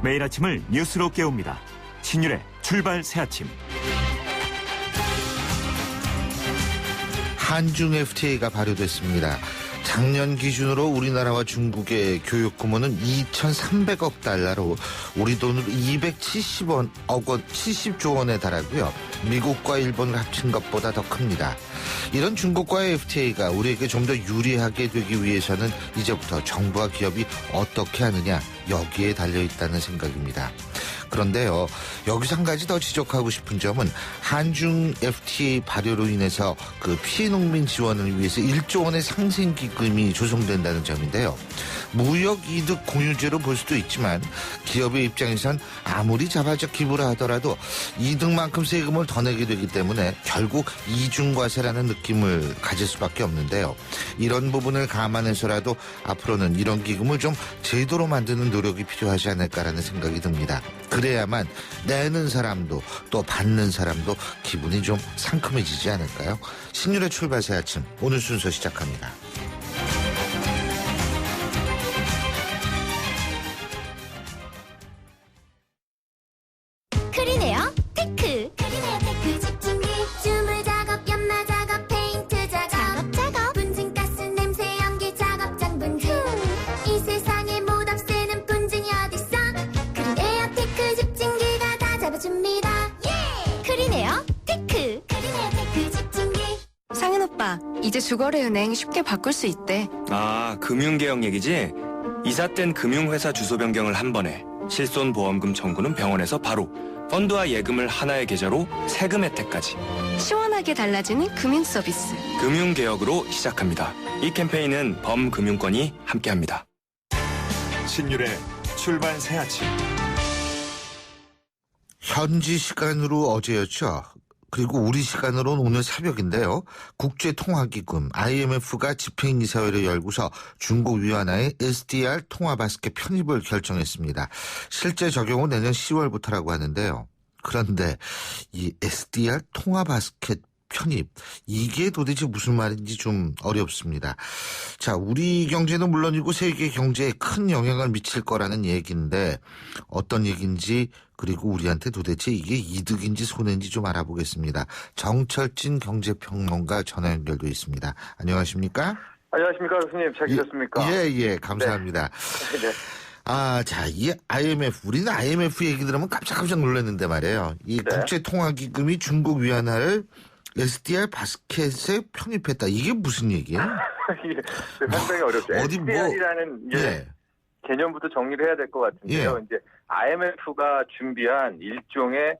매일 아침을 뉴스로 깨웁니다. 신율의 출발 새아침. 한중 FTA가 발효됐습니다. 작년 기준으로 우리나라와 중국의 교육 규모는 2,300억 달러로 우리 돈으로 70조 원에 달하고요. 미국과 일본을 합친 것보다 더 큽니다. 이런 중국과의 FTA가 우리에게 좀 더 유리하게 되기 위해서는 이제부터 정부와 기업이 어떻게 하느냐, 여기에 달려있다는 생각입니다. 그런데요, 여기서 한 가지 더 지적하고 싶은 점은 한중 FTA 발효로 인해서 그 피해농민 지원을 위해서 1조 원의 상생기금이 조성된다는 점인데요. 무역이득 공유제로 볼 수도 있지만 기업의 입장에선 아무리 자발적 기부를 하더라도 이득만큼 세금을 더 내게 되기 때문에 결국 이중과세라는 느낌을 가질 수밖에 없는데요. 이런 부분을 감안해서라도 앞으로는 이런 기금을 좀 제도로 만드는 노력이 필요하지 않을까라는 생각이 듭니다. 그래야만 내는 사람도 또 받는 사람도 기분이 좀 상큼해지지 않을까요? 신율의 출발 새 아침, 오늘 순서 시작합니다. 크리네어 테크. 크리네어 테크 집중기. 주물 작업, 연마 작업, 페인트 작업, 분진가스, 냄새, 연기 작업, 분진. 이 세상에 못 없애는 분진이 어딨어? 크리네어 테크 집중기가 다 잡아줍니다. 예! 크리네어 테크. 크리네어 테크 집중기. 상현 오빠, 이제 주거래은행 쉽게 바꿀 수 있대. 아, 금융개혁 얘기지? 이사 땐 금융회사 주소 변경을 한 번에, 실손보험금 청구는 병원에서 바로, 펀드와 예금을 하나의 계좌로 세금 혜택까지. 시원하게 달라지는 금융 서비스. 금융개혁으로 시작합니다. 이 캠페인은 범금융권이 함께합니다. 신율의 출발 새아침. 현지 시간으로 어제였죠. 그리고 우리 시간으로는 오늘 새벽인데요. 국제통화기금 IMF가 집행이사회를 열고서 중국 위안화의 SDR 통화바스켓 편입을 결정했습니다. 실제 적용은 내년 10월부터라고 하는데요. 그런데 이 SDR 통화바스켓 편입, 이게 도대체 무슨 말인지 좀 어렵습니다. 자, 우리 경제는 물론이고 세계 경제에 큰 영향을 미칠 거라는 얘기인데 어떤 얘기인지, 그리고 우리한테 도대체 이게 이득인지 손해인지 좀 알아보겠습니다. 정철진 경제평론가 전화 연결돼 있습니다. 안녕하십니까? 안녕하십니까, 교수님. 잘 계셨습니까? 예, 감사합니다. 네. 아, 자, 이 IMF, 우리는 IMF 얘기 들으면 깜짝깜짝 놀랐는데 말이에요. 이 네. 국제통화기금이 중국 위안화를 SDR 바스켓에 편입했다. 이게 무슨 얘기예요? 이게 상당히 어렵죠. 어디 뭐, SDR이라는 예. 개념부터 정리를 해야 될 것 같은데요. 예. 이제 IMF가 준비한 일종의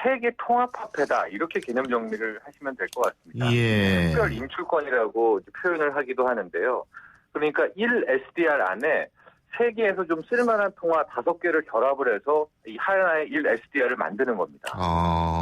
세계 통합화폐다, 이렇게 개념 정리를 하시면 될 것 같습니다. 예. 특별 인출권이라고 이제 표현을 하기도 하는데요. 그러니까 1SDR 안에 세계에서 좀 쓸만한 통화 5개를 결합을 해서 이 하나의 1SDR을 만드는 겁니다.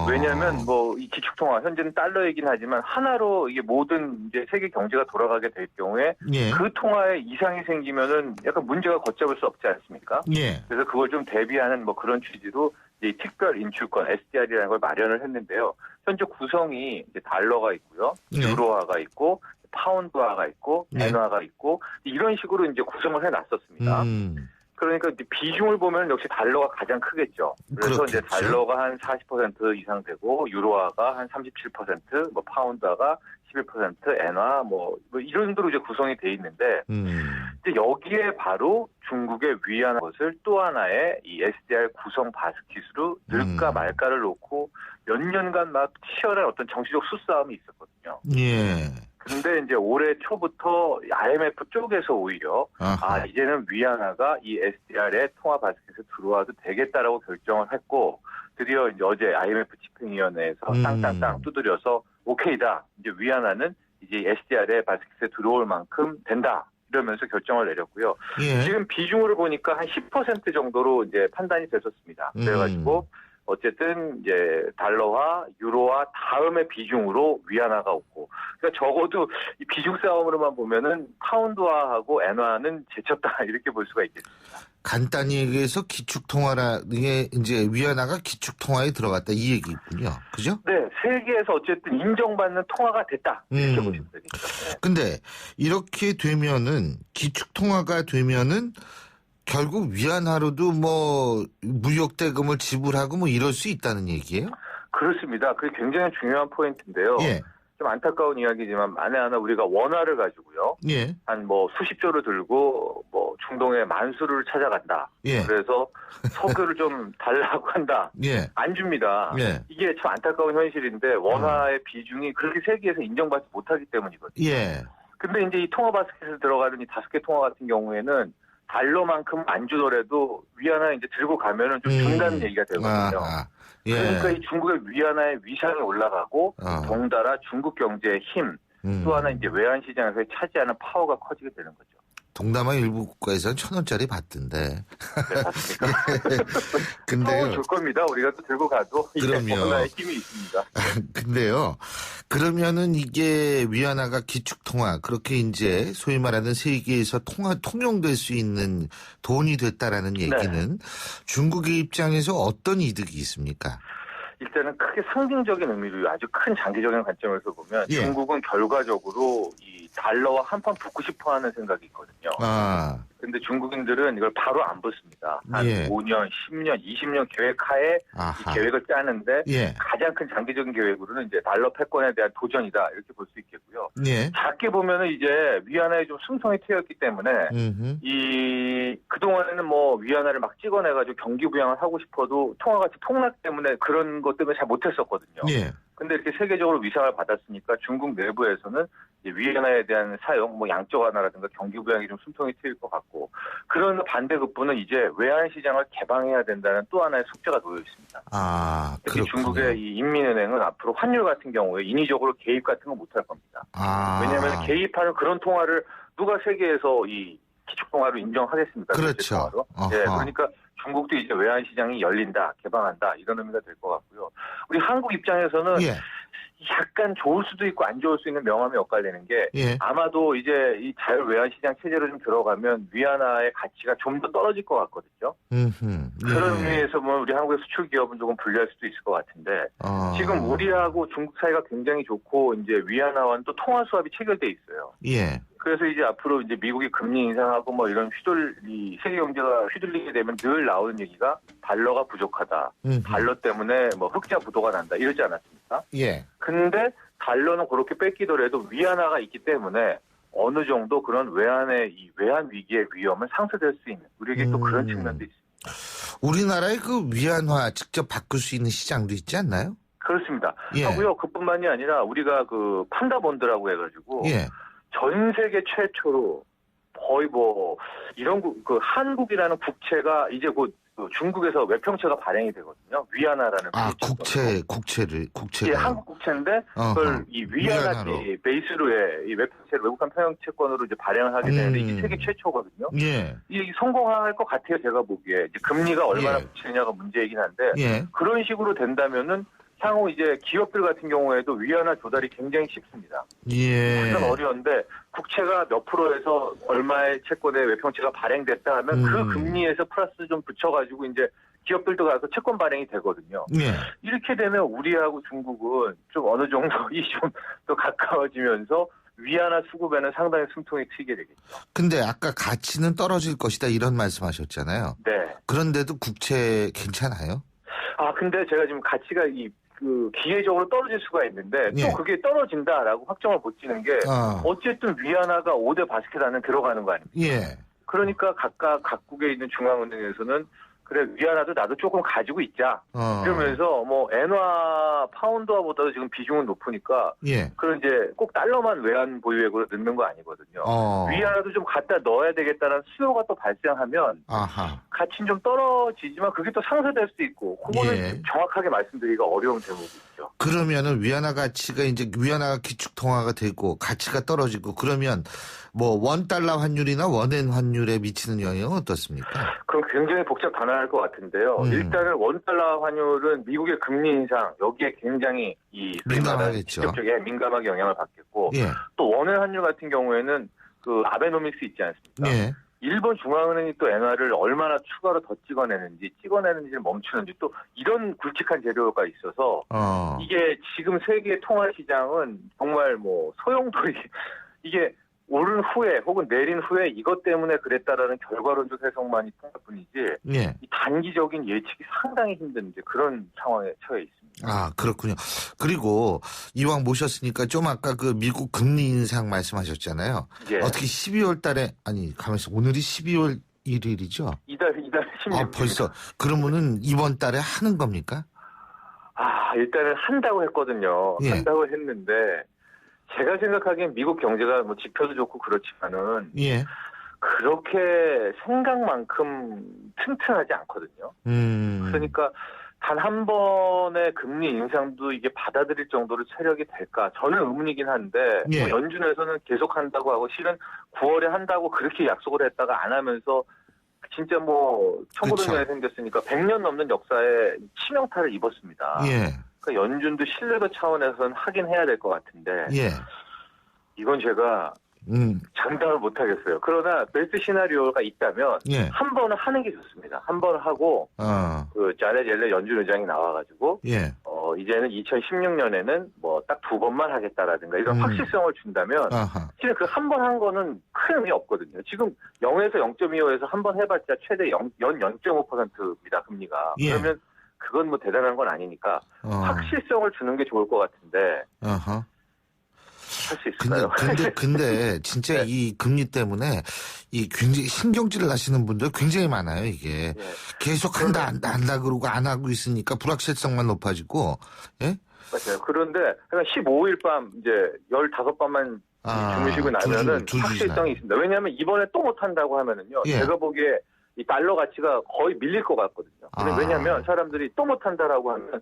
왜냐하면 이 기축통화, 현재는 달러이긴 하지만 하나로 이게 모든 이제 세계 경제가 돌아가게 될 경우에 예. 그 통화에 이상이 생기면은 약간 문제가 걷잡을 수 없지 않습니까? 예. 그래서 그걸 좀 대비하는 그런 취지로 이 특별 인출권 SDR이라는 걸 마련을 했는데요. 현재 구성이 이제 달러가 있고요, 예. 유로화가 있고, 파운드화가 있고, 네. 엔화가 있고, 이런 식으로 이제 구성을 해놨었습니다. 그러니까 이제 비중을 보면 역시 달러가 가장 크겠죠. 그래서 그렇겠죠. 이제 달러가 한 40% 이상 되고, 유로화가 한 37%, 파운드화가 11%, 엔화 이런 식으로 이제 구성이 돼 있는데, 이제 여기에 바로 중국의 위안화 것을 또 하나의 이 SDR 구성 바스킷으로 넣을까 말까를 놓고 몇 년간 막 치열한 어떤 정치적 수싸움이 있었거든요. 예. 근데 이제 올해 초부터 IMF 쪽에서 오히려 아하. 이제는 위안화가 이 SDR의 통화 바스켓에 들어와도 되겠다라고 결정을 했고, 드디어 이제 어제 IMF 집행위원회에서 땅땅땅 두드려서 오케이다, 이제 위안화는 이제 SDR의 바스켓에 들어올 만큼 된다, 이러면서 결정을 내렸고요. 예. 지금 비중으로 보니까 한 10% 정도로 이제 판단이 됐었습니다. 그래가지고 어쨌든 이제 달러화, 유로화 다음에 비중으로 위안화가 없고, 그러니까 적어도 이 비중 싸움으로만 보면은 파운드화하고 엔화는 제쳤다, 이렇게 볼 수가 있겠습니다. 간단히 얘기해서 기축통화라는 이제 위안화가 기축통화에 들어갔다, 이 얘기군요. 그죠? 네, 세계에서 어쨌든 인정받는 통화가 됐다, 이렇게 보시면 되겠죠. 네. 근데 이렇게 되면은 기축통화가 되면은 결국 위안화로도 뭐 무역 대금을 지불하고 뭐 이럴 수 있다는 얘기예요? 그렇습니다. 그게 굉장히 중요한 포인트인데요. 예. 좀 안타까운 이야기지만 만에 하나 우리가 원화를 가지고요. 예. 한 뭐 수십조를 들고 뭐 중동의 만수를 찾아간다. 예. 그래서 석유를 좀 달라고 한다. 예. 안 줍니다. 예. 이게 참 안타까운 현실인데 원화의 비중이 그렇게 세계에서 인정받지 못하기 때문이거든요. 예. 근데 이제 이 통화 바스켓에 들어가는 이 5개 통화 같은 경우에는 달러만큼 안 주더라도 위안화 이제 들고 가면은 좀 준다는 얘기가 되거든요. 예. 그러니까 이 중국의 위안화의 위상이 올라가고 덩달아 중국 경제의 힘, 또 하나 이제 외환 시장에서 차지하는 파워가 커지게 되는 거죠. 동남아 일부 국가에서는 1,000원짜리 받던데. 네, 맞습니까? 근데요. 파워 줄 겁니다. 우리가 또 들고 가도 이게 그럼요. 원화의 힘이 있습니다. 근데요. 그러면은 이게 위안화가 기축통화 그렇게 이제 소위 말하는 세계에서 통용될 수 있는 돈이 됐다라는 얘기는 중국의 입장에서 어떤 이득이 있습니까? 일단은 크게 상징적인 의미로 아주 큰 장기적인 관점에서 보면 예. 중국은 결과적으로 이 달러와 한판 붙고 싶어 하는 생각이 있거든요. 근데 중국인들은 이걸 바로 안 붙습니다. 한 예. 5년, 10년, 20년 계획하에 이 계획을 짜는데 예. 가장 큰 장기적인 계획으로는 이제 달러 패권에 대한 도전이다 이렇게 볼 수 있겠고요. 예. 작게 보면은 이제 위안화에 좀 숨통이 트였기 때문에 이 그동안에는 뭐 위안화를 막 찍어내가지고 경기 부양을 하고 싶어도 통화가치 폭락 때문에 그런 것 때문에 잘 못했었거든요. 예. 근데 이렇게 세계적으로 위상을 받았으니까 중국 내부에서는 이제 위안화에 대한 사용, 뭐 양적 완화라든가 경기 부양이 좀 숨통이 트일 것 같고 그런 반대급부는 이제 외환 시장을 개방해야 된다는 또 하나의 숙제가 놓여 있습니다. 특히 그렇군요. 중국의 이 인민은행은 앞으로 환율 같은 경우에 인위적으로 개입 같은 거 못할 겁니다. 왜냐하면 개입하는 그런 통화를 누가 세계에서 이 기축통화로 인정하겠습니까? 그렇죠. 네, 그러니까 중국도 이제 외환 시장이 열린다, 개방한다 이런 의미가 될 것 같고요. 우리 한국 입장에서는 예. 약간 좋을 수도 있고 안 좋을 수 있는 명암이 엇갈리는 게 예. 아마도 이제 이 자율 외환 시장 체제로 좀 들어가면 위안화의 가치가 좀 더 떨어질 것 같거든요. 그런 의미에서 보면 우리 한국의 수출 기업은 조금 불리할 수도 있을 것 같은데 지금 우리하고 중국 사이가 굉장히 좋고 이제 위안화와는 또 통화 수합이 체결돼 있어요. 예. 그래서 이제 앞으로 이제 미국이 금리 인상하고 뭐 이런 세계 경제가 휘둘리게 되면 늘 나오는 얘기가 달러가 부족하다. 달러 때문에 뭐 흑자 부도가 난다. 이러지 않았습니까? 예. 근데 달러는 그렇게 뺏기더라도 위안화가 있기 때문에 어느 정도 그런 이 외환 위기의 위험은 상쇄될 수 있는 우리에게 또 그런 측면도 있습니다. 우리나라의 그 위안화 직접 바꿀 수 있는 시장도 있지 않나요? 그렇습니다. 예. 하고요. 그뿐만이 아니라 우리가 그 판다본드라고 해가지고 예. 전 세계 최초로 거의 뭐 이런 그 한국이라는 국채가 이제 곧 중국에서 외평채가 발행이 되거든요. 위안화라는 국채가. 예, 한국 국채인데 그걸 이 위안화지 베이스로의 이 외평채를 외국한 평형채권으로 이제 발행을 하게 되는데 이게 세계 최초거든요. 예. 이 성공할 것 같아요. 제가 보기에 이제 금리가 얼마나 붙이느냐가 문제이긴 한데 그런 식으로 된다면은. 향후 이제 기업들 같은 경우에도 위안화 조달이 굉장히 쉽습니다. 그건 어려운데 국채가 몇 프로에서 얼마의 채권의 외평채가 발행됐다 하면 그 금리에서 플러스 좀 붙여가지고 이제 기업들도 가서 채권 발행이 되거든요. 이렇게 되면 우리하고 중국은 좀 어느 정도 좀 더 가까워지면서 위안화 수급에는 상당히 숨통이 트이게 되겠죠. 근데 아까 가치는 떨어질 것이다 이런 말씀하셨잖아요. 네. 그런데도 국채 괜찮아요? 근데 제가 지금 가치가 기회적으로 떨어질 수가 있는데 또 그게 떨어진다라고 확정을 못 지는 게 어쨌든 위안화가 5대 바스켓 안에 들어가는 거 아닙니까? 예. 그러니까 각국에 있는 중앙은행에서는 그래 위안화도 나도 조금 가지고 있자. 이러면서 뭐 엔화 파운드화보다도 지금 비중은 높으니까 그런 이제 꼭 달러만 외환 보유액으로 넣는 거 아니거든요. 위안화도 좀 갖다 넣어야 되겠다는 수요가 또 발생하면 가치는 좀 떨어지지만 그게 또 상쇄될 수 있고 그거는 정확하게 말씀드리기가 어려운 대목이 있죠. 그러면은 위안화 가치가 이제 위안화가 기축통화가 되고 가치가 떨어지고 그러면 뭐 원달러 환율이나 원엔 환율에 미치는 영향은 어떻습니까? 그럼 굉장히 복잡 단언할 것 같은데요. 일단은 원달러 환율은 미국의 금리 인상 여기에 굉장히 민감하겠죠. 직접적인 민감하게 영향을 받겠고 또 원엔 환율 같은 경우에는 그 아베노믹스 있지 않습니까? 일본 중앙은행이 또 엔화를 얼마나 추가로 더 찍어내는지를 멈추는지 또 이런 굵직한 재료가 있어서 이게 지금 세계 통화 시장은 정말 뭐 소용돌이 이게 오른 후에 혹은 내린 후에 이것 때문에 그랬다라는 결과론적 해석만이 통할 뿐이지 예. 이 단기적인 예측이 상당히 힘든 이제 그런 상황에 처해 있습니다. 아, 그렇군요. 그리고 이왕 모셨으니까 좀 아까 그 미국 금리 인상 말씀하셨잖아요. 예. 어떻게 12월 달에 아니 가만있어 오늘이 12월 1일이죠? 이달 16일. 아, 벌써 그러면은 이번 달에 하는 겁니까? 일단은 한다고 했거든요. 예. 한다고 했는데 제가 생각하기엔 미국 경제가 뭐 지표도 좋고 그렇지만은 예. 그렇게 생각만큼 튼튼하지 않거든요. 그러니까 단 한 번의 금리 인상도 이게 받아들일 정도로 체력이 될까? 저는 의문이긴 한데 예. 뭐 연준에서는 계속 한다고 하고 실은 9월에 한다고 그렇게 약속을 했다가 안 하면서 진짜 뭐 1900년에 생겼으니까 100년 넘는 역사에 치명타를 입었습니다. 예. 그러니까 연준도 신뢰도 차원에서는 하긴 해야 될 것 같은데 예. 이건 제가 장담을 못 하겠어요. 그러나 베스트 시나리오가 있다면 예. 한 번은 하는 게 좋습니다. 한 번 하고 그 자넷 옐렌 연준 의장이 나와가지고 예. 이제는 2016년에는 뭐 딱 2번만 하겠다라든가 이런 확실성을 준다면 아하. 실은 그 한 번 한 거는 큰 의미 없거든요. 지금 0에서 0.25에서 한 번 해봤자 최대 연 0.5%입니다. 금리가. 예. 그러면 그건 뭐 대단한 건 아니니까 확실성을 주는 게 좋을 것 같은데 아하. 할 수 있을까요? 근데 진짜 네. 이 금리 때문에 이 굉장히 신경질을 하시는 분들 굉장히 많아요, 이게. 네. 계속 한다 그러고 안 하고 있으니까 불확실성만 높아지고, 예? 맞아요. 그런데 한 15일 밤 이제 15밤만 주무시고 나면은 확실성이 있습니다. 왜냐하면 이번에 또 못한다고 하면은요. 예. 제가 보기에 이 달러 가치가 거의 밀릴 것 같거든요. 왜냐하면 사람들이 또 못한다라고 하면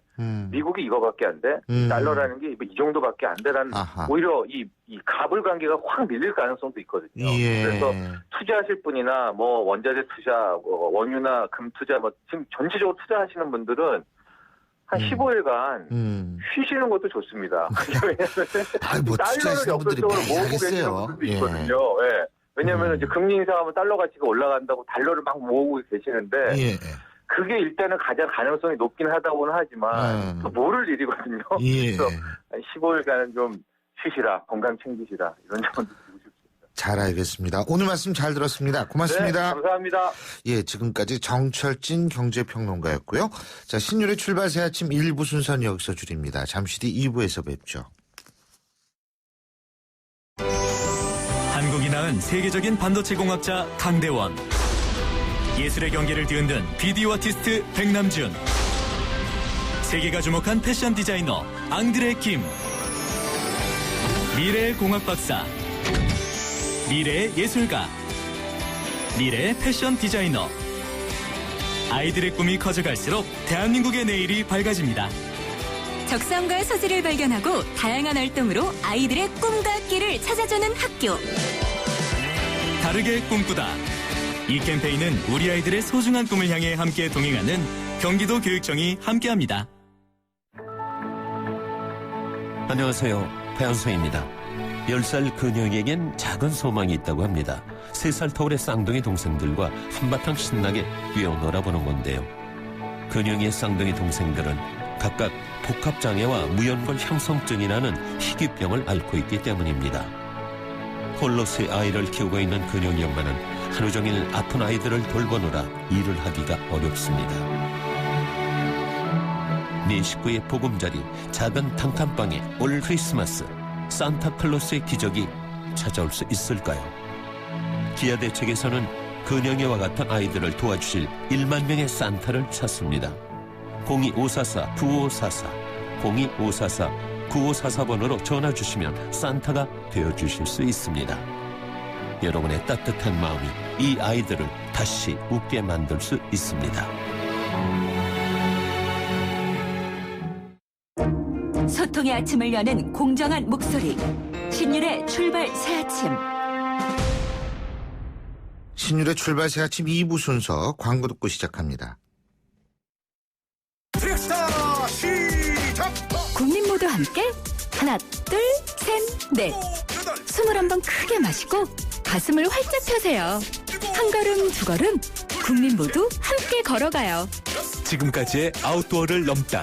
미국이 이거밖에 안 돼. 달러라는 게 이 정도밖에 안 돼라는 오히려 이 가불 관계가 확 밀릴 가능성도 있거든요. 예. 그래서 투자하실 분이나 뭐 원자재 투자, 뭐 원유나 금 투자, 뭐 지금 전체적으로 투자하시는 분들은 한 15일간 쉬시는 것도 좋습니다. 왜냐하면 뭐 달러를 역설적으로 모으고 계시는 분들도 있거든요. 예. 왜냐하면 이제 금리 인상하면 달러 가치가 올라간다고 달러를 막 모으고 계시는데 예. 그게 일단은 가장 가능성이 높긴 하다고는 하지만 또 모를 일이거든요. 예. 그래서 한 15일간은 좀 쉬시라, 건강 챙기시라 이런 점도 드리고 싶습니다. 잘 알겠습니다. 오늘 말씀 잘 들었습니다. 고맙습니다. 네, 감사합니다. 예, 지금까지 정철진 경제평론가였고요. 자, 신율의 출발 새 아침 1부 순서는 여기서 줄입니다. 잠시 뒤 2부에서 뵙죠. 한국이 낳은 세계적인 반도체 공학자 강대원, 예술의 경계를 뒤흔든 비디오 아티스트 백남준, 세계가 주목한 패션 디자이너 앙드레 김, 미래의 공학 박사, 미래의 예술가, 미래의 패션 디자이너. 아이들의 꿈이 커져갈수록 대한민국의 내일이 밝아집니다. 적성과 소질을 발견하고 다양한 활동으로 아이들의 꿈과 끼를 찾아주는 학교. 다르게 꿈꾸다. 이 캠페인은 우리 아이들의 소중한 꿈을 향해 함께 동행하는 경기도 교육청이 함께합니다. 안녕하세요. 배한소입니다. 10살 그녀에겐 작은 소망이 있다고 합니다. 3살 터울의 쌍둥이 동생들과 한바탕 신나게 뛰어 놀아보는 건데요. 근영이의 쌍둥이 동생들은 각각 복합장애와 무연골 향성증이라는 희귀병을 앓고 있기 때문입니다. 홀로 3아이를 키우고 있는 근영이 엄마는 하루 종일 아픈 아이들을 돌보느라 일을 하기가 어렵습니다. 네 식구의 보금자리, 작은 단칸방에 올 크리스마스 산타클로스의 기적이 찾아올 수 있을까요? 기아대책에서는 근영이와 같은 아이들을 도와주실 1만 명의 산타를 찾습니다. 02-544-9544, 02-544-9544번으로 전화 주시면 산타가 되어주실 수 있습니다. 여러분의 따뜻한 마음이 이 아이들을 다시 웃게 만들 수 있습니다. 소통의 아침을 여는 공정한 목소리. 신율의 출발 새 아침. 신율의 출발 새 아침 2부 순서 광고 듣고 시작합니다. 트랙스타 시작! 국민 모두 함께 하나, 둘, 셋, 넷. 21번 크게 마시고 가슴을 활짝 펴세요. 한 걸음, 두 걸음, 국민 모두 함께 걸어가요. 지금까지의 아웃도어를 넘다.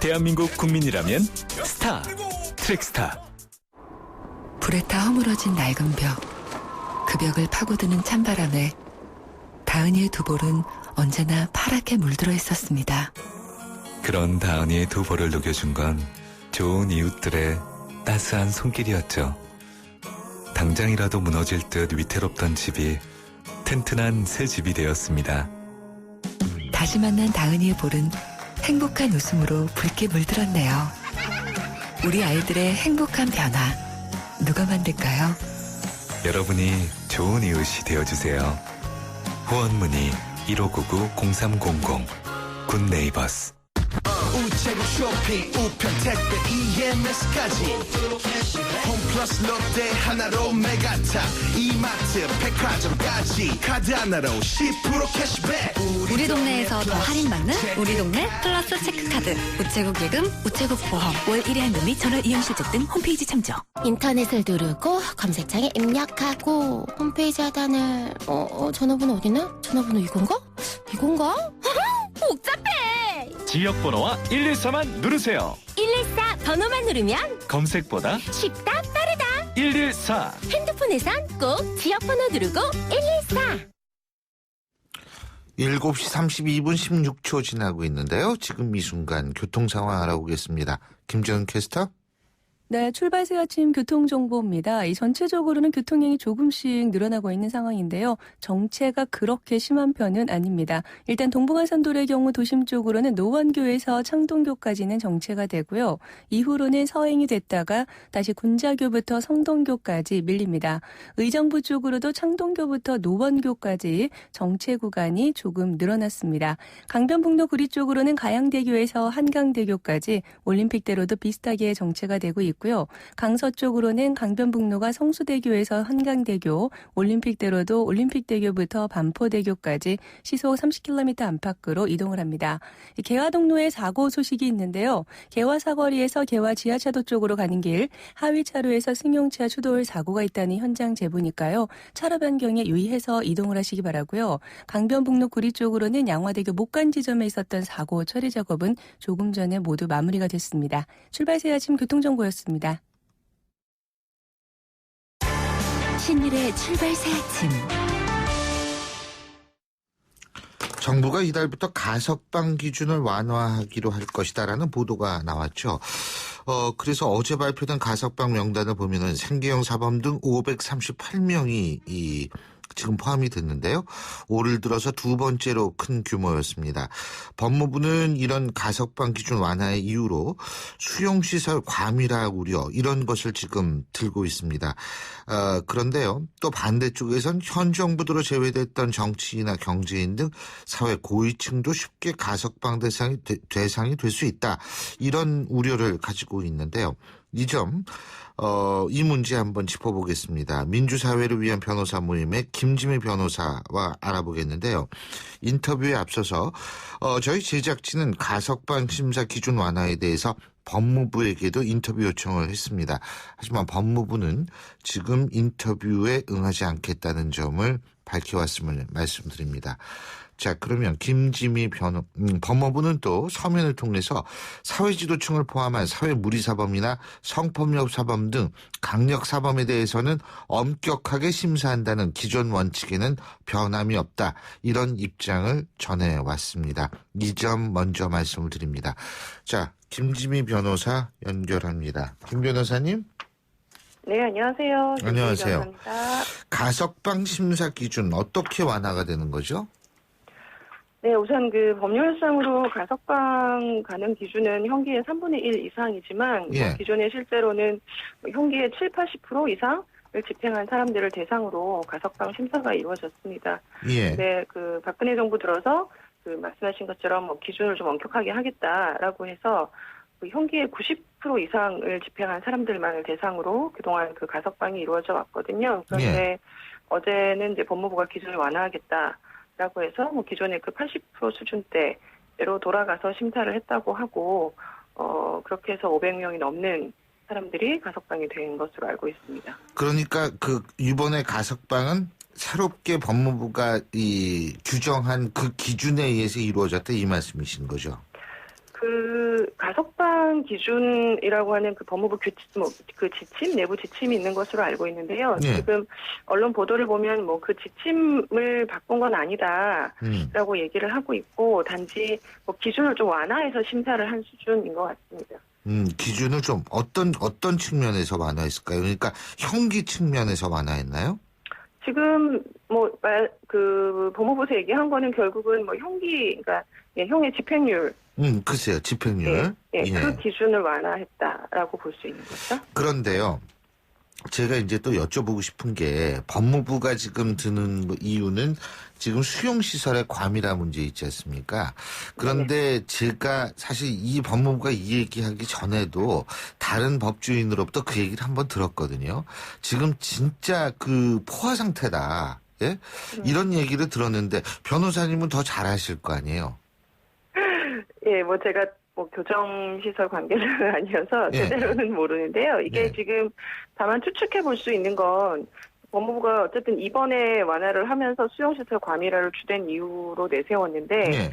대한민국 국민이라면 스타, 트랙스타. 불에 타 허물어진 낡은 벽. 그 벽을 파고드는 찬바람에 다은이의 두 볼은 언제나 파랗게 물들어 있었습니다. 그런 다은이의 두 볼을 녹여준 건 좋은 이웃들의 따스한 손길이었죠. 당장이라도 무너질 듯 위태롭던 집이 튼튼한 새 집이 되었습니다. 다시 만난 다은이의 볼은 행복한 웃음으로 붉게 물들었네요. 우리 아이들의 행복한 변화, 누가 만들까요? 여러분이 좋은 이웃이 되어주세요. 후원문의 1599-0300 굿네이버스. 우체국 쇼핑 우편 택배 EMS까지 홈플러스 롯데 하나로 메가탑 이마트 백화점까지 카드 하나로 10% 캐시백. 우리 동네에서 더 할인받는 우리 동네 플러스 체크카드. 우체국 예금, 우체국 보험, 월 1회 할부 및 전화 이용 실적 등 홈페이지 참조. 인터넷을 누르고 검색창에 입력하고 홈페이지 하단을 전화번호 어디나? 전화번호 이건가? 복잡해. 지역번호와 114만 누르세요. 114 번호만 누르면 검색보다 쉽다 빠르다. 114. 핸드폰에선 꼭 지역번호 누르고 114. 7시 32분 16초 지나고 있는데요. 지금 이 순간 교통 상황 알아보겠습니다. 김재훈 캐스터. 네, 출발 새 아침 교통정보입니다. 이 전체적으로는 교통량이 조금씩 늘어나고 있는 상황인데요. 정체가 그렇게 심한 편은 아닙니다. 일단 동부간선도로의 경우 도심 쪽으로는 노원교에서 창동교까지는 정체가 되고요. 이후로는 서행이 됐다가 다시 군자교부터 성동교까지 밀립니다. 의정부 쪽으로도 창동교부터 노원교까지 정체 구간이 조금 늘어났습니다. 강변북로 구리 쪽으로는 가양대교에서 한강대교까지 올림픽대로도 비슷하게 정체가 되고 있고요. 강서쪽으로는 강변북로가 성수대교에서 한강대교, 올림픽대로도 올림픽대교부터 반포대교까지 시속 30km 안팎으로 이동을 합니다. 개화동로에 사고 소식이 있는데요. 개화 사거리에서 개화 지하차도 쪽으로 가는 길, 하위차로에서 승용차 추돌 사고가 있다는 현장 제보니까요. 차로 변경에 유의해서 이동을 하시기 바라고요. 강변북로 구리 쪽으로는 양화대교 목간 지점에 있었던 사고 처리 작업은 조금 전에 모두 마무리가 됐습니다. 출발 새 아침 교통정보였습니다. 신일의 출발 새 아침. 정부가 이달부터 가석방 기준을 완화하기로 할 것이다라는 보도가 나왔죠. 그래서 어제 발표된 가석방 명단을 보면은 생계형 사범 등 538명이 지금 포함이 됐는데요. 올을 들어서 두 번째로 큰 규모였습니다. 법무부는 이런 가석방 기준 완화의 이유로 수용시설 과밀화 우려 이런 것을 지금 들고 있습니다. 그런데요. 또 반대쪽에선 현 정부대로 제외됐던 정치인이나 경제인 등 사회 고위층도 쉽게 가석방 대상이 될 수 있다. 이런 우려를 가지고 있는데요. 이 문제 한번 짚어보겠습니다. 민주사회를 위한 변호사 모임의 김지미 변호사와 알아보겠는데요. 인터뷰에 앞서서 저희 제작진은 가석방 심사 기준 완화에 대해서 법무부에게도 인터뷰 요청을 했습니다. 하지만 법무부는 지금 인터뷰에 응하지 않겠다는 점을 밝혀왔음을 말씀드립니다. 자, 그러면 김지미 법무부는 또 서면을 통해서 사회지도층을 포함한 사회무리사범이나 성폭력 사범 등 강력 사범에 대해서는 엄격하게 심사한다는 기존 원칙에는 변함이 없다. 이런 입장을 전해왔습니다. 이 점 먼저 말씀을 드립니다. 자, 김지미 변호사 연결합니다. 김 변호사님. 네, 안녕하세요. 안녕하세요. 감사합니다. 가석방 심사 기준 어떻게 완화가 되는 거죠? 네, 우선 법률상으로 가석방 가능 기준은 형기의 3분의 1 이상이지만 기존에 실제로는 형기의 7, 80% 이상을 집행한 사람들을 대상으로 가석방 심사가 이루어졌습니다. 네, 박근혜 정부 들어서 말씀하신 것처럼 기준을 좀 엄격하게 하겠다라고 해서 형기의 90% 이상을 집행한 사람들만을 대상으로 그동안 가석방이 이루어져 왔거든요. 그런데 어제는 이제 법무부가 기준을 완화하겠다라고 해서 기존의 80% 수준대로 돌아가서 심사를 했다고 하고 그렇게 해서 500명이 넘는 사람들이 가석방이 된 것으로 알고 있습니다. 그러니까 이번에 가석방은 새롭게 법무부가 규정한 그 기준에 의해서 이루어졌다 이 말씀이신 거죠? 그 가석방 기준이라고 하는 그 법무부 그 지침, 내부 지침이 있는 것으로 알고 있는데요. 네. 지금 언론 보도를 보면 뭐 그 지침을 바꾼 건 아니다라고 얘기를 하고 있고, 단지 뭐 기준을 좀 완화해서 심사를 한 수준인 것 같습니다. 기준을 좀 어떤 측면에서 완화했을까요? 그러니까 형기 측면에서 완화했나요? 지금 그 법무부에서 얘기한 거는 결국은 뭐 형기, 그러니까 형의 집행률. 글쎄요, 집행률. 예, 그 기준을 완화했다라고 볼 수 있는 거죠. 그런데요, 제가 이제 또 여쭤보고 싶은 게 법무부가 지금 드는 이유는 지금 수용시설의 과밀화 문제 있지 않습니까? 그런데 제가 사실 이 법무부가 이 얘기하기 전에도 다른 법조인으로부터 그 얘기를 한번 들었거든요. 지금 진짜 그 포화 상태다. 예? 이런 얘기를 들었는데 변호사님은 더 잘 아실 거 아니에요? 예, 뭐 제가 교정시설 관계자는 아니어서 제대로는 모르는데요. 이게 지금 다만 추측해 볼 수 있는 건 법무부가 어쨌든 이번에 완화를 하면서 수용시설 과밀화를 주된 이유로 내세웠는데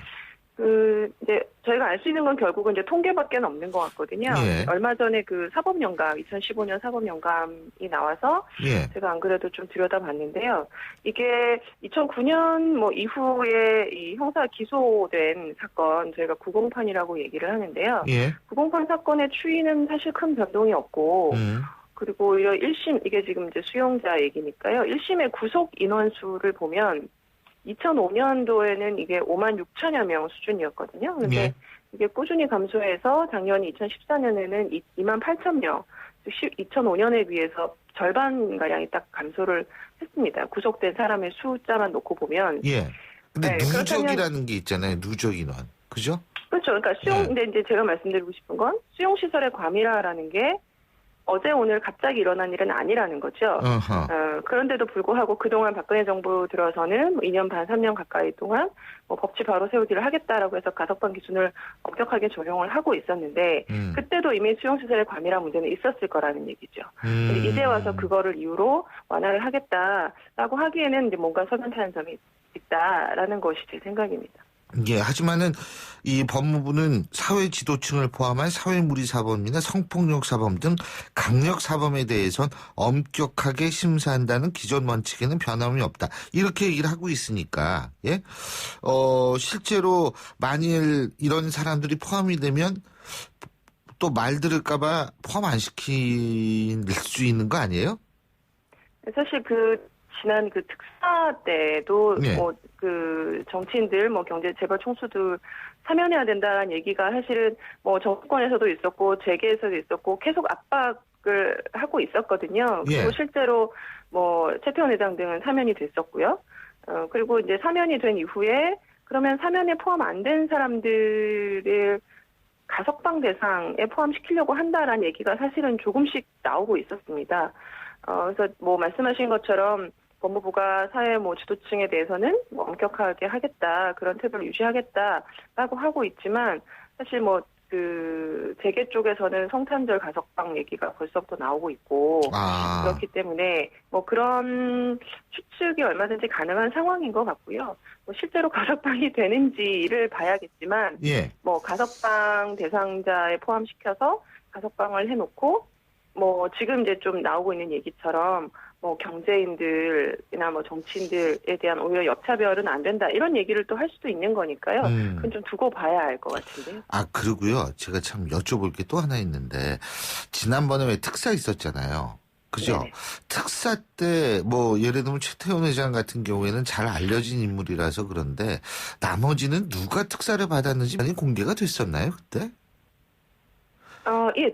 이제 저희가 알 수 있는 건 결국은 이제 통계밖에 없는 것 같거든요. 얼마 전에 그 사법연감, 2015년 사법연감이 나와서 제가 안 그래도 좀 들여다봤는데요. 이게 2009년 이후에 이 형사 기소된 사건, 저희가 908이라고 얘기를 하는데요. 908 사건의 추이는 사실 큰 변동이 없고, 그리고 오히려 1심, 이게 지금 이제 수용자 얘기니까요. 1심의 구속 인원수를 보면 2005년도에는 이게 5만 6천여 명 수준이었거든요. 그런데 이게 꾸준히 감소해서 작년 2014년에는 2만 8천 명, 2005년에 비해서 절반가량이 딱 감소를 했습니다. 구속된 사람의 숫자만 놓고 보면. 근데 누적이라는 게 있잖아요. 누적 인원. 그죠? 그렇죠. 그러니까 근데 이제 제가 말씀드리고 싶은 건 수용시설의 과밀화라는 게 어제 오늘 갑자기 일어난 일은 아니라는 거죠. 그런데도 불구하고 그동안 박근혜 정부 들어서는 2년 반, 3년 가까이 동안 법치 바로 세우기를 하겠다라고 해서 가석방 기준을 엄격하게 적용을 하고 있었는데 그때도 이미 수용시설의 과밀화 문제는 있었을 거라는 얘기죠. 이제 와서 그거를 이유로 완화를 하겠다라고 하기에는 이제 뭔가 석연타는 점이 있다라는 것이 제 생각입니다. 하지만은 이 법무부는 사회 지도층을 포함한 사회무리 사범이나 성폭력 사범 등 강력 사범에 대해선 엄격하게 심사한다는 기존 원칙에는 변함이 없다. 이렇게 얘기를 하고 있으니까 실제로 만일 이런 사람들이 포함이 되면 또 말 들을까봐 포함 안 시킬 수 있는 거 아니에요? 사실 지난 특사 때도 그 정치인들 경제 재벌 총수들 사면해야 된다는 얘기가 사실은 정권에서도 있었고 재계에서도 있었고 계속 압박을 하고 있었거든요. 그리고 실제로 최태원 회장 등은 사면이 됐었고요. 그리고 이제 사면이 된 이후에 그러면 사면에 포함 안 된 사람들을 가석방 대상에 포함시키려고 한다라는 얘기가 사실은 조금씩 나오고 있었습니다. 그래서 말씀하신 것처럼 법무부가 사회 지도층에 대해서는 엄격하게 하겠다, 그런 태도를 유지하겠다라고 하고 있지만 사실 재계 쪽에서는 성탄절 가석방 얘기가 벌써부터 나오고 있고 그렇기 때문에 그런 추측이 얼마든지 가능한 상황인 것 같고요. 실제로 가석방이 되는지를 봐야겠지만 가석방 대상자에 포함시켜서 가석방을 해놓고 지금 이제 좀 나오고 있는 얘기처럼 경제인들이나 정치인들에 대한 오히려 역차별은 안 된다 이런 얘기를 또 할 수도 있는 거니까요. 그건 좀 두고 봐야 알 것 같은데요. 그리고요. 제가 참 여쭤볼 게 또 하나 있는데 지난번에 왜 특사 있었잖아요. 그죠? 네네. 특사 때 예를 들면 최태원 회장 같은 경우에는 잘 알려진 인물이라서 그런데 나머지는 누가 특사를 받았는지 많이 공개가 됐었나요 그때?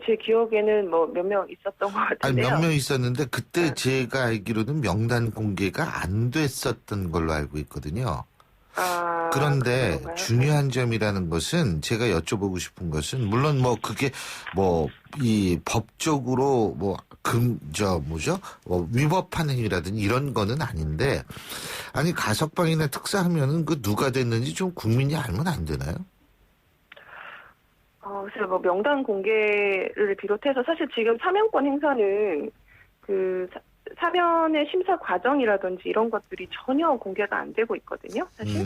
제 기억에는 몇 명 있었던 것 같은데요. 몇 명 있었는데 그때 제가 알기로는 명단 공개가 안 됐었던 걸로 알고 있거든요. 그런데 그런가요? 중요한 점이라는 것은 제가 여쭤보고 싶은 것은 물론 그게 이 법적으로 위법한 행위라든지 이런 거는 아닌데 가석방이나 특사하면은 누가 됐는지 좀 국민이 알면 안 되나요? 그래서 명단 공개를 비롯해서 사실 지금 사면권 행사는 사면의 심사 과정이라든지 이런 것들이 전혀 공개가 안 되고 있거든요, 사실.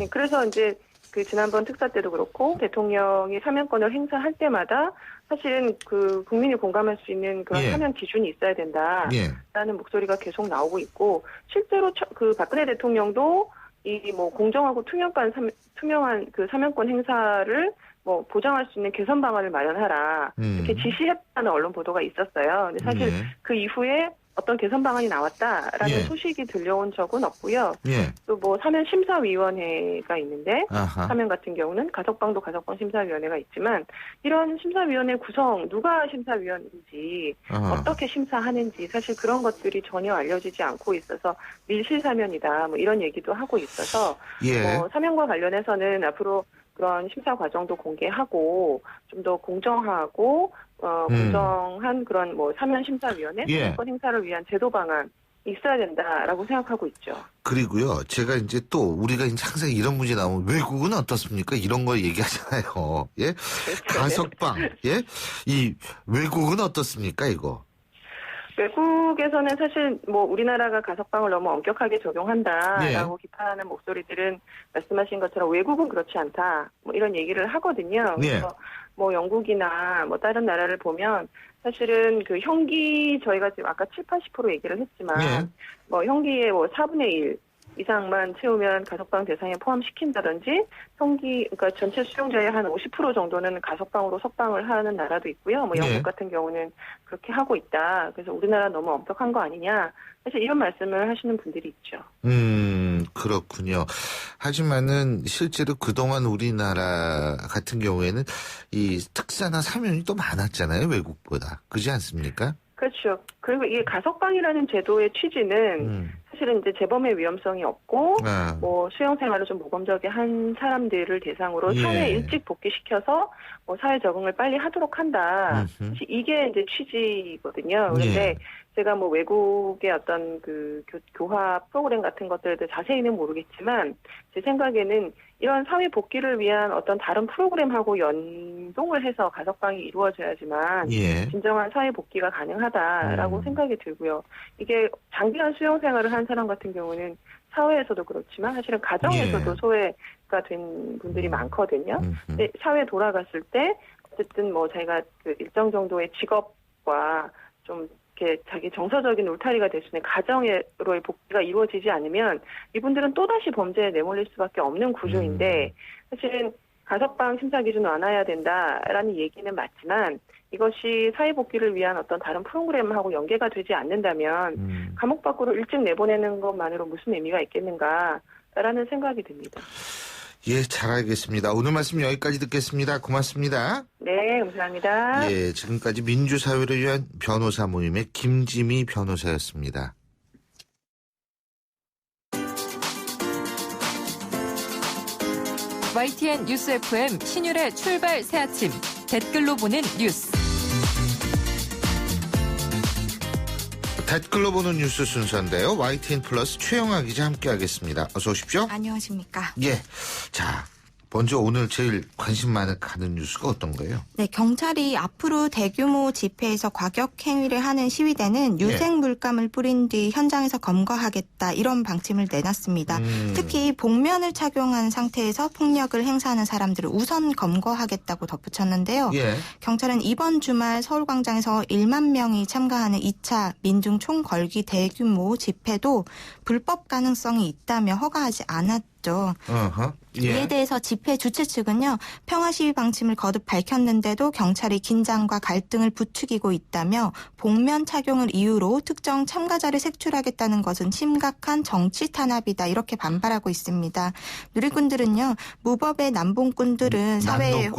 그래서 이제 그 지난번 특사 때도 그렇고 대통령이 사면권을 행사할 때마다 사실은 그 국민이 공감할 수 있는 그런 사면 기준이 있어야 된다라는 목소리가 계속 나오고 있고 실제로 그 박근혜 대통령도 이 뭐 공정하고 투명한 그 사면권 행사를 뭐 보장할 수 있는 개선 방안을 마련하라 이렇게 지시했다는 언론 보도가 있었어요. 근데 사실 그 이후에 어떤 개선 방안이 나왔다라는 소식이 들려온 적은 없고요. 또 뭐 사면 심사위원회가 있는데 사면 같은 경우는 가석방도 가석방 심사위원회가 있지만 이런 심사위원회 구성 누가 심사위원인지 어떻게 심사하는지 사실 그런 것들이 전혀 알려지지 않고 있어서 밀실사면이다 뭐 이런 얘기도 하고 있어서 뭐 사면과 관련해서는 앞으로 그런 심사 과정도 공개하고 좀 더 공정하고 공정한 그런 뭐 사면 심사위원회 사면권 행사를 위한 제도 방안 있어야 된다라고 생각하고 있죠. 그리고요, 제가 이제 또 우리가 이제 항상 이런 문제 나오면 외국은 어떻습니까? 이런 거 얘기하잖아요. 예, 가석방, 예, 이 외국은 어떻습니까? 이거. 외국에서는 사실 뭐 우리나라가 가석방을 너무 엄격하게 적용한다라고 비판하는 목소리들은 말씀하신 것처럼 외국은 그렇지 않다 뭐 이런 얘기를 하거든요. 그래서 뭐 영국이나 뭐 다른 나라를 보면 사실은 그 형기 저희가 지금 아까 70-80% 얘기를 했지만 뭐 형기의 뭐 4분의 1 이상만 채우면 가석방 대상에 포함시킨다든지 형기 그러니까 전체 수용자의 한 50% 정도는 가석방으로 석방을 하는 나라도 있고요. 뭐 영국 같은 경우는 그렇게 하고 있다. 그래서 우리나라 너무 엄격한 거 아니냐. 사실 이런 말씀을 하시는 분들이 있죠. 그렇군요. 하지만은 실제로 그동안 우리나라 같은 경우에는 이 특사나 사면이 또 많았잖아요. 외국보다. 그렇지 않습니까? 그렇죠. 그리고 이게 가석방이라는 제도의 취지는 사실은 이제 재범의 위험성이 없고 뭐 수용 생활을 좀 모범적에 한 사람들을 대상으로 사회에 일찍 복귀시켜서 뭐 사회 적응을 빨리 하도록 한다. 사실 이게 이제 취지거든요. 그런데 제가 뭐 외국의 어떤 그 교화 프로그램 같은 것들에 대해 자세히는 모르겠지만 제 생각에는 이런 사회 복귀를 위한 어떤 다른 프로그램하고 연동을 해서 가석방이 이루어져야지만 진정한 사회 복귀가 가능하다라고 생각이 들고요. 이게 장기간 수용 생활을 한 사람 같은 경우는 사회에서도 그렇지만 사실은 가정에서도 소외가 된 분들이 많거든요. 근데 사회에 돌아갔을 때 어쨌든 뭐 자기가 그 일정 정도의 직업과 좀 이렇게 자기 정서적인 울타리가 될 수 있는 가정으로의 복귀가 이루어지지 않으면 이분들은 또다시 범죄에 내몰릴 수밖에 없는 구조인데 사실은 가석방 심사 기준 완화해야 된다라는 얘기는 맞지만 이것이 사회복귀를 위한 어떤 다른 프로그램하고 연계가 되지 않는다면 감옥 밖으로 일찍 내보내는 것만으로 무슨 의미가 있겠는가라는 생각이 듭니다. 예, 잘 알겠습니다. 오늘 말씀 여기까지 듣겠습니다. 고맙습니다. 네, 감사합니다. 예, 지금까지 민주사회를 위한 변호사 모임의 김지미 변호사였습니다. YTN 뉴스 FM 신율의 출발 새아침 댓글로 보는 뉴스. 댓글로 보는 뉴스 순서인데요. YTN 플러스 최영아 기자 함께하겠습니다. 어서 오십시오. 안녕하십니까. 예, 자 먼저 오늘 제일 관심 많은 가는 뉴스가 어떤 거예요? 네, 경찰이 앞으로 대규모 집회에서 과격 행위를 하는 시위대는 유색 물감을 뿌린 뒤 현장에서 검거하겠다 이런 방침을 내놨습니다. 특히 복면을 착용한 상태에서 폭력을 행사하는 사람들을 우선 검거하겠다고 덧붙였는데요. 경찰은 이번 주말 서울광장에서 1만 명이 참가하는 2차 민중 총걸기 대규모 집회도 불법 가능성이 있다며 허가하지 않았죠. 이에 대해서 집회 주최 측은요. 평화 시위 방침을 거듭 밝혔는데도 경찰이 긴장과 갈등을 부추기고 있다며 복면 착용을 이유로 특정 참가자를 색출하겠다는 것은 심각한 정치 탄압이다 이렇게 반발하고 있습니다. 누리꾼들은요. 무법의 남봉꾼들은 사회에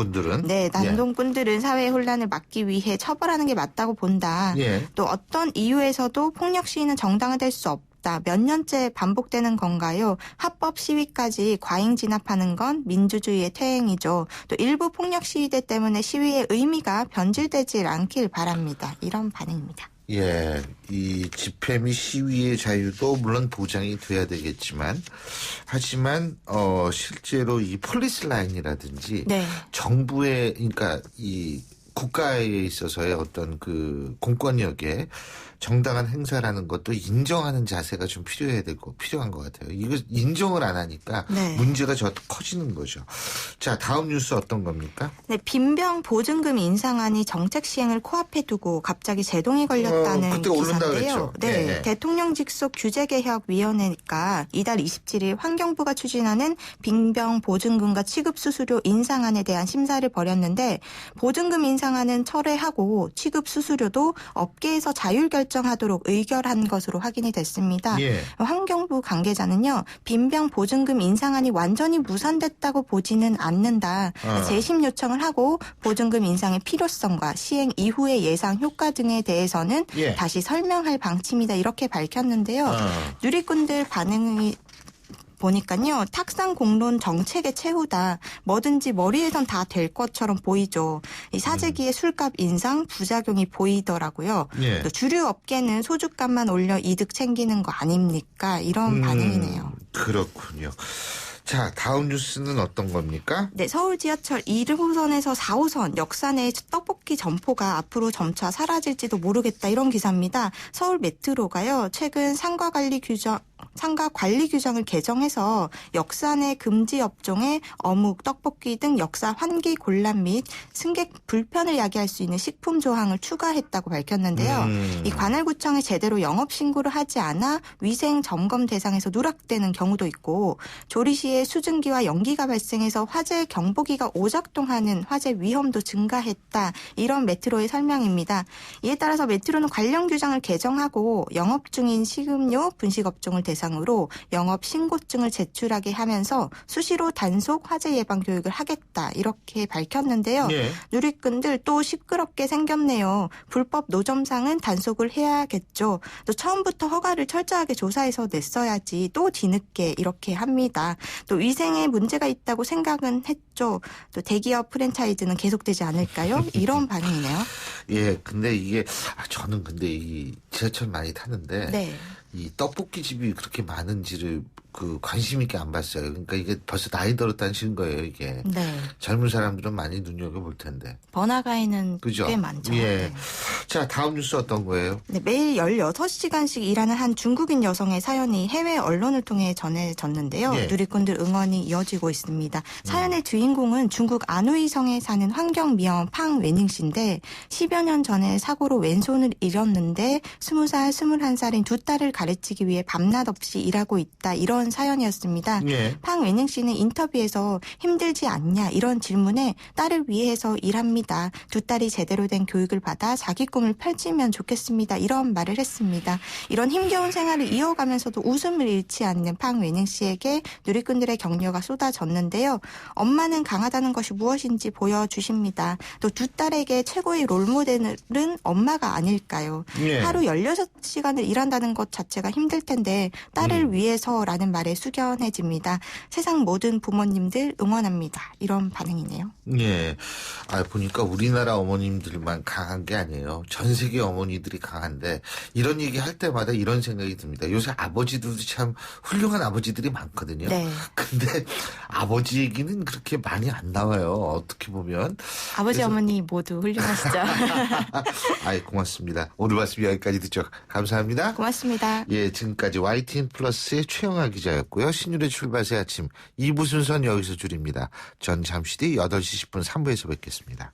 남동꾼들은 사회 혼란을 막기 위해 처벌하는 게 맞다고 본다. 또 어떤 이유에서도 폭력 시위는 정당화될 수 없다. 몇 년째 반복되는 건가요? 합법 시위까지 과잉 진압하는 건 민주주의의 퇴행이죠. 또 일부 폭력 시위대 때문에 시위의 의미가 변질되지 않길 바랍니다. 이런 반응입니다. 예, 이 집회 및 시위의 자유도 물론 보장이 돼야 되겠지만 하지만 실제로 이 폴리스 라인이라든지 정부의 그러니까 이 국가에 있어서의 어떤 그 공권력에 정당한 행사라는 것도 인정하는 자세가 좀 필요한 것 같아요. 이거 인정을 안 하니까 네. 문제가 더 커지는 거죠. 자, 다음 뉴스 어떤 겁니까? 네, 빈병 보증금 인상안이 정책 시행을 코앞에 두고 갑자기 제동이 걸렸다는 그때 오른다 기사인데요. 그랬죠. 네, 네. 대통령 직속 규제개혁위원회가 이달 27일 환경부가 추진하는 빈병 보증금과 취급 수수료 인상안에 대한 심사를 벌였는데 보증금 인상안은 철회하고 취급 수수료도 업계에서 자율 결정하도록 의결한 것으로 확인이 됐습니다. 예. 환경부 관계자는요. 빈병 보증금 인상안이 완전히 무산됐다고 보지는 않는다. 재심 요청을 하고 보증금 인상의 필요성과 시행 이후의 예상 효과 등에 대해서는 예. 다시 설명할 방침이다. 이렇게 밝혔는데요. 누리꾼들 반응이 보니까요. 탁상 공론 정책의 최후다. 뭐든지 머리에선 다 될 것처럼 보이죠. 이 사재기의 술값 인상 부작용이 보이더라고요. 예. 또 주류 업계는 소주값만 올려 이득 챙기는 거 아닙니까? 이런 반응이네요. 그렇군요. 자, 다음 뉴스는 어떤 겁니까? 네, 서울 지하철 1호선에서 4호선 역사 내 떡볶이 점포가 앞으로 점차 사라질지도 모르겠다 이런 기사입니다. 서울 메트로가요. 최근 상가 관리 규정을 개정해서 역사 내 금지 업종에 어묵, 떡볶이 등 역사 환기 곤란 및 승객 불편을 야기할 수 있는 식품 조항을 추가했다고 밝혔는데요. 이 관할구청에 제대로 영업 신고를 하지 않아 위생 점검 대상에서 누락되는 경우도 있고 조리 시에 수증기와 연기가 발생해서 화재 경보기가 오작동하는 화재 위험도 증가했다. 이런 메트로의 설명입니다. 이에 따라서 메트로는 관련 규정을 개정하고 영업 중인 식음료, 분식업종을 대상으로 영업 신고증을 제출하게 하면서 수시로 단속 화재 예방 교육을 하겠다. 이렇게 밝혔는데요. 예. 누리꾼들 또 시끄럽게 생겼네요. 불법 노점상은 단속을 해야겠죠. 또 처음부터 허가를 철저하게 조사해서 냈어야지 또 뒤늦게 이렇게 합니다. 또 위생에 문제가 있다고 생각은 했죠. 또 대기업 프랜차이즈는 계속되지 않을까요? 이런 반응이네요. 예, 근데 이게 저는 근데 이 지하철 많이 타는데 네. 이 떡볶이 집이 그렇게 많은지를 그 관심 있게 안 봤어요. 그러니까 이게 벌써 나이 들었다는 식인 거예요, 이게. 네. 젊은 사람들은 많이 눈여겨볼 텐데. 번화가에는 그죠? 꽤 많죠. 예. 네. 자, 다음 뉴스 어떤 거예요? 네, 매일 16시간씩 일하는 한 중국인 여성의 사연이 해외 언론을 통해 전해졌는데요. 예. 누리꾼들 응원이 이어지고 있습니다. 사연의 주인공은 중국 안후이성에 사는 환경미화원 팡 웨닝 씨인데 10여 년 전에 사고로 왼손을 잃었는데 20살, 21살인 두 딸을 가르치기 위해 밤낮 없이 일하고 있다. 이런 사연이었습니다. 예. 팡 웨닝 씨는 인터뷰에서 힘들지 않냐 이런 질문에 딸을 위해서 일합니다. 두 딸이 제대로 된 교육을 받아 자기 꿈을 펼치면 좋겠습니다. 이런 말을 했습니다. 이런 힘겨운 생활을 이어가면서도 웃음을 잃지 않는 팡 웨닝 씨에게 누리꾼들의 격려가 쏟아졌는데요. 엄마는 강하다는 것이 무엇인지 보여주십니다. 또 두 딸에게 최고의 롤모델은 엄마가 아닐까요? 예. 하루 16시간을 일한다는 것 자체가 힘들 텐데 딸을 위해서라는 말에 숙연해집니다. 세상 모든 부모님들 응원합니다. 이런 반응이네요. 예. 보니까 우리나라 어머님들만 강한 게 아니에요. 전 세계 어머니들이 강한데 이런 얘기 할 때마다 이런 생각이 듭니다. 요새 아버지들도 참 훌륭한 아버지들이 많거든요. 네. 근데 아버지 얘기는 그렇게 많이 안 나와요. 어떻게 보면. 아버지 어머니 모두 훌륭하시죠. 고맙습니다. 오늘 말씀 여기까지 듣죠. 감사합니다. 고맙습니다. 예, 지금까지 YTN 플러스의 최영아 기자였고요. 신율의 출발새 아침 2부 순서는 여기서 줄입니다. 전 잠시 뒤 8시 10분 3부에서 뵙겠습니다.